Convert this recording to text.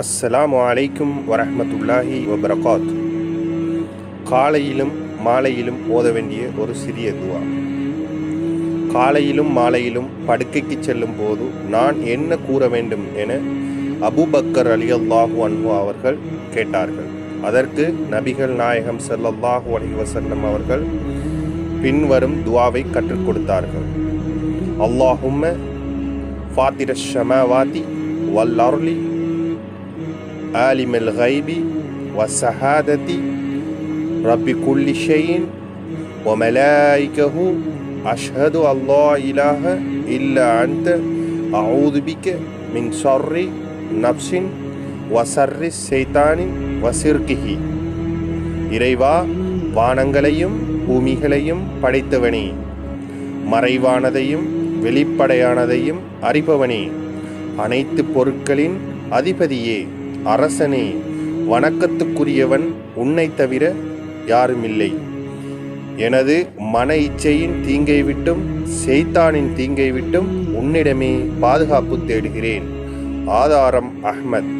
அஸ்ஸலாமு அலைக்கும் வரஹ்மத்துல்லாஹி வபரகாத். காலையிலும் மாலையிலும் ஓத வேண்டிய ஒரு சிறிய துவா. காலையிலும் மாலையிலும் படுக்கைக்கு செல்லும் போது நான் என்ன கூற வேண்டும் என அபூபக்கர் ரலியல்லாஹு அன்ஹு அவர்கள் கேட்டார்கள். அதற்கு நபிகள் நாயகம் ஸல்லல்லாஹு அலைஹி வஸல்லம் அவர்கள் பின்வரும் துவாவை கற்றுக் கொடுத்தார்கள். அல்லாஹும்ம ஃபாத்திரஷ் ஸமாவாதி வல் அர்லி ஆலிமல் கைபி வஸ்ஸஹாததி ரப்பி குல்லி ஷைஇன் வ மலாயிகஹு அஷ்ஹது அல்லா இலாஹ இல்லா அன்த அஊது பிக மின் ஷர்ரி நப்ஸின் வ ஷர்ரி ஷைத்தானின் வ ஷிர்கிஹி. இறைவா, வானங்களையும் பூமிகளையும் படைத்தவனே, மறைவானதையும் வெளிப்படையானதையும் அறிபவனே, அனைத்து பொருட்களின் அதிபதியே, அரசனே, வணக்கத்துக்குரியவன் உன்னை தவிர யாருமில்லை. எனது மன இச்சையின் தீங்கை விட்டும் ஷைத்தானின் தீங்கை விட்டும் உன்னிடமே பாதுகாப்பு தேடுகிறேன். ஆதாரம் அஹ்மத்.